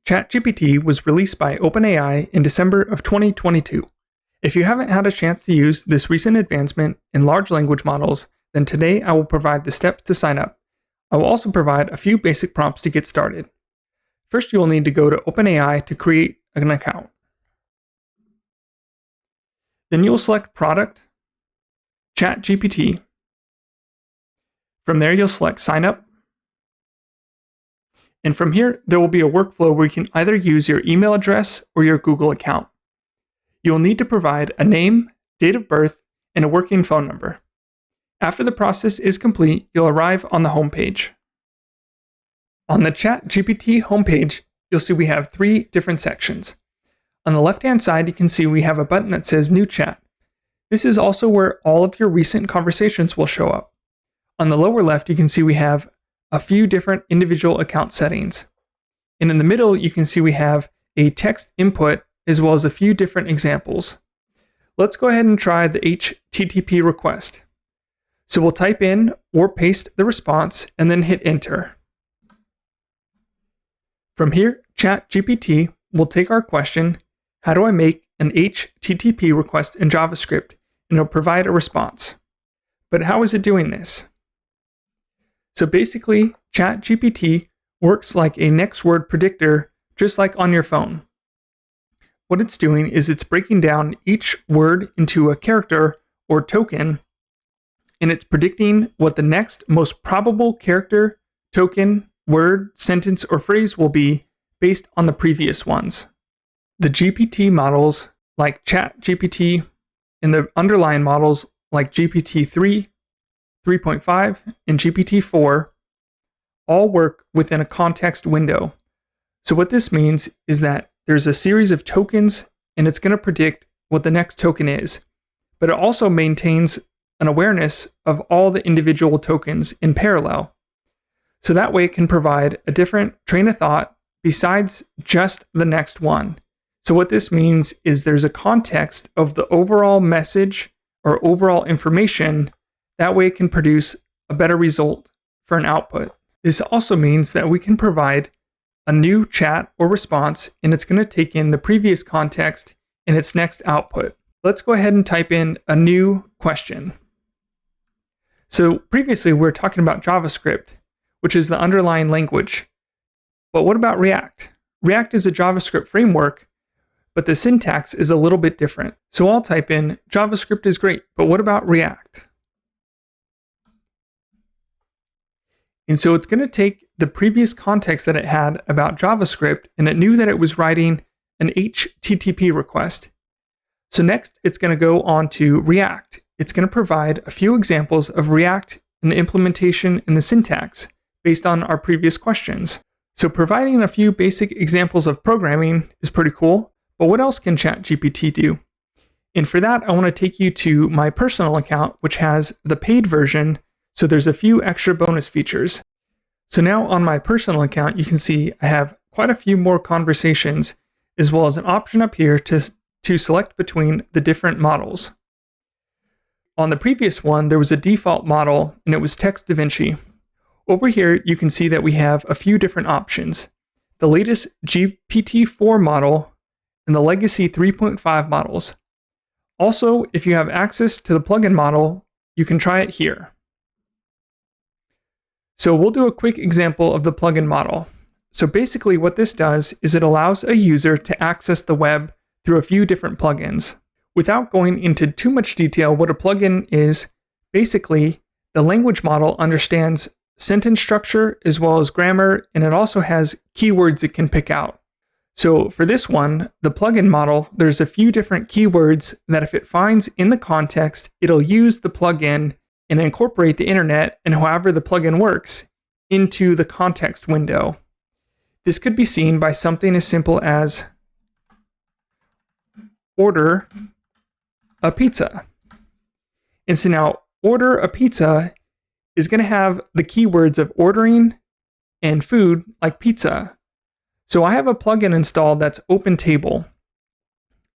ChatGPT was released by OpenAI in December of 2022. If you haven't had a chance to use this recent advancement in large language models, then today I will provide the steps to sign up. I will also provide a few basic prompts to get started. First, you will need to go to OpenAI to create an account. Then you will select Product, ChatGPT. From there, you'll select Sign Up. And from here, there will be a workflow where you can either use your email address or your Google account. You will need to provide a name, date of birth, and a working phone number. After the process is complete, you'll arrive on the homepage. On the ChatGPT homepage, you'll see we have 3 different sections. On the left-hand side, you can see we have a button that says New Chat. This is also where all of your recent conversations will show up. On the lower left, you can see we have a few different individual account settings. And in the middle, you can see we have a text input as well as a few different examples. Let's go ahead and try the HTTP request. So we'll type in or paste the response and then hit enter. From here, ChatGPT will take our question, how do I make an HTTP request in JavaScript, and it'll provide a response. But how is it doing this? So basically, ChatGPT works like a next word predictor, just like on your phone. What it's doing is it's breaking down each word into a character or token, and it's predicting what the next most probable character, token, word, sentence, or phrase will be based on the previous ones. The GPT models like ChatGPT and the underlying models like GPT-3, 3.5, and GPT-4 all work within a context window. So what this means is that there's a series of tokens and it's going to predict what the next token is, but it also maintains an awareness of all the individual tokens in parallel. So that way it can provide a different train of thought besides just the next one. So what this means is there's a context of the overall message or overall information. That way it can produce a better result for an output. This also means that we can provide a new chat or response, and it's going to take in the previous context in its next output. Let's go ahead and type in a new question. So previously we were talking about JavaScript, which is the underlying language. But what about React? React is a JavaScript framework, but the syntax is a little bit different. So I'll type in JavaScript is great, but what about React? And so it's going to take the previous context that it had about JavaScript, and it knew that it was writing an HTTP request. So next, it's going to go on to React. It's going to provide a few examples of React and the implementation and the syntax based on our previous questions. So providing a few basic examples of programming is pretty cool, but what else can ChatGPT do? And for that, I want to take you to my personal account, which has the paid version. So there's a few extra bonus features. So now on my personal account, you can see I have quite a few more conversations, as well as an option up here to select between the different models. On the previous one, there was a default model, and it was Text DaVinci. Over here, you can see that we have a few different options. The latest GPT-4 model and the legacy 3.5 models. Also, if you have access to the plugin model, you can try it here. So we'll do a quick example of the plugin model. So basically what this does is it allows a user to access the web through a few different plugins. Without going into too much detail, what a plugin is, basically the language model understands sentence structure as well as grammar, and it also has keywords it can pick out. So for this one, the plugin model, there's a few different keywords that if it finds in the context, it'll use the plugin and incorporate the internet and however the plugin works into the context window. This could be seen by something as simple as order a pizza. And so now order a pizza is going to have the keywords of ordering and food like pizza. So I have a plugin installed that's OpenTable.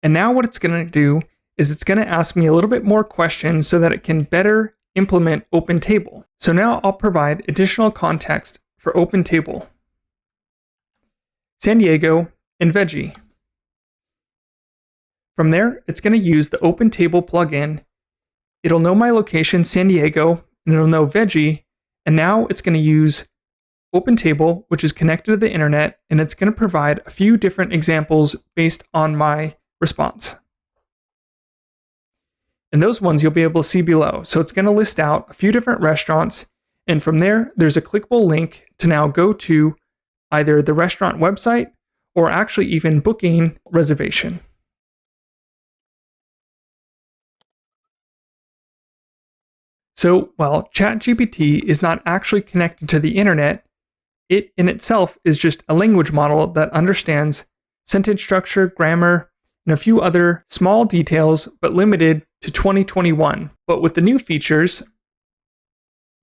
And now what it's going to do is it's going to ask me a little bit more questions so that it can better implement OpenTable. So now I'll provide additional context for OpenTable. San Diego, and Veggie. From there, it's going to use the OpenTable plugin. It'll know my location, San Diego, and it'll know Veggie, and now it's going to use OpenTable, which is connected to the internet, and it's going to provide a few different examples based on my response. And those ones you'll be able to see below. So it's going to list out a few different restaurants, and from there, there's a clickable link to now go to either the restaurant website or actually even booking reservation. So while ChatGPT is not actually connected to the internet, it in itself is just a language model that understands sentence structure, grammar, and a few other small details, but limited to 2021. But with the new features,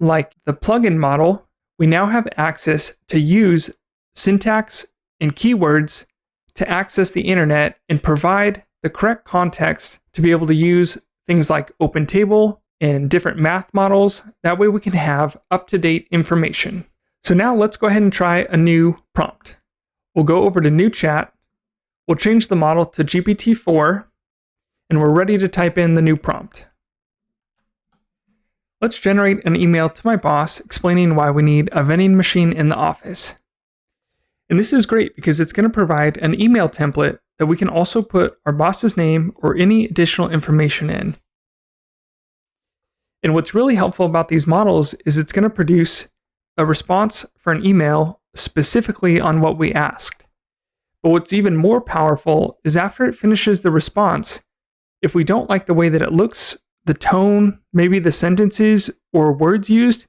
like the plugin model, we now have access to use syntax and keywords to access the internet and provide the correct context to be able to use things like OpenTable and different math models. That way we can have up-to-date information. So now let's go ahead and try a new prompt. We'll go over to new chat. We'll change the model to GPT-4, and we're ready to type in the new prompt. Let's generate an email to my boss explaining why we need a vending machine in the office. And this is great because it's going to provide an email template that we can also put our boss's name or any additional information in. And what's really helpful about these models is it's going to produce a response for an email specifically on what we asked. But what's even more powerful is after it finishes the response, if we don't like the way that it looks, the tone, maybe the sentences or words used,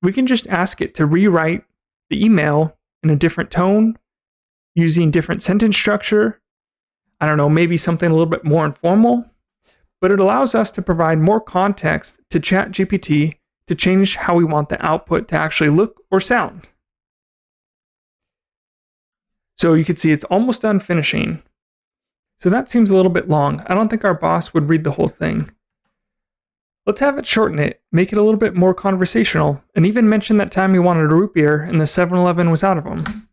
we can just ask it to rewrite the email in a different tone, using different sentence structure. I don't know, maybe something a little bit more informal, but it allows us to provide more context to ChatGPT to change how we want the output to actually look or sound. So you can see it's almost done finishing. So that seems a little bit long. I don't think our boss would read the whole thing. Let's have it shorten it, make it a little bit more conversational, and even mention that time he wanted a root beer and the 7-Eleven was out of them.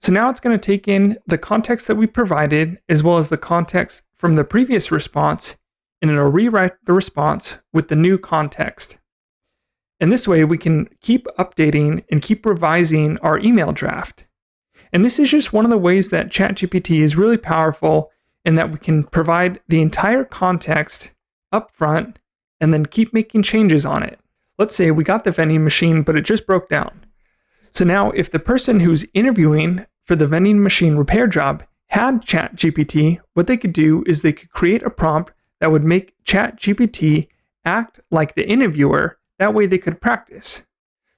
So now it's going to take in the context that we provided, as well as the context from the previous response, and it'll rewrite the response with the new context. And this way we can keep updating and keep revising our email draft. And this is just one of the ways that ChatGPT is really powerful in that we can provide the entire context up front and then keep making changes on it. Let's say we got the vending machine, but it just broke down. So now if the person who's interviewing for the vending machine repair job had ChatGPT, what they could do is they could create a prompt that would make ChatGPT act like the interviewer. That way they could practice.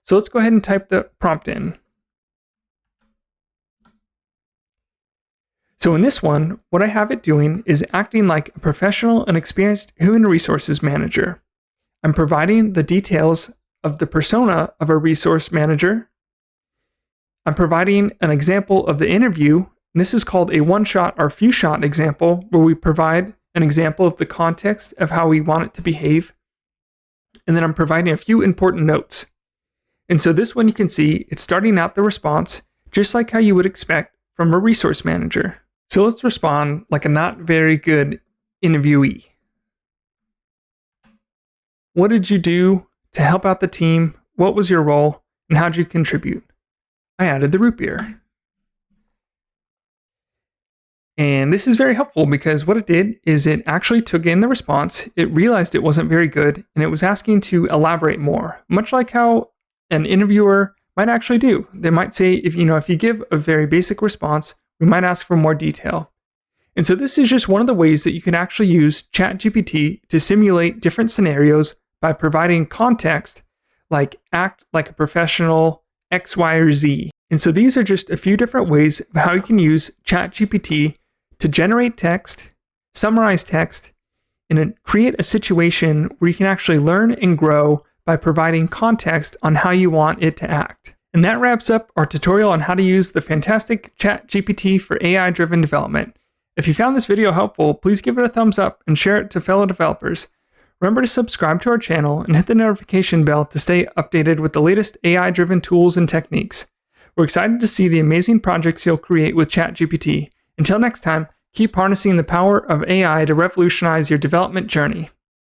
So let's go ahead and type the prompt in. So in this one, what I have it doing is acting like a professional and experienced human resources manager. I'm providing the details of the persona of a resource manager. I'm providing an example of the interview. And this is called a one-shot or few-shot example, where we provide an example of the context of how we want it to behave. And then I'm providing a few important notes. And so this one you can see, it's starting out the response just like how you would expect from a resource manager. So let's respond like a not very good interviewee. What did you do to help out the team? What was your role? And how did you contribute? I added the root beer. And this is very helpful because what it did is it actually took in the response, it realized it wasn't very good, and it was asking to elaborate more, much like how an interviewer might actually do. They might say, if you give a very basic response, we might ask for more detail. And so this is just one of the ways that you can actually use ChatGPT to simulate different scenarios by providing context, like act like a professional, X, Y, or Z. And so these are just a few different ways of how you can use ChatGPT to generate text, summarize text, and create a situation where you can actually learn and grow by providing context on how you want it to act. And that wraps up our tutorial on how to use the fantastic ChatGPT for AI-driven development. If you found this video helpful, please give it a thumbs up and share it to fellow developers. Remember to subscribe to our channel and hit the notification bell to stay updated with the latest AI-driven tools and techniques. We're excited to see the amazing projects you'll create with ChatGPT. Until next time, keep harnessing the power of AI to revolutionize your development journey.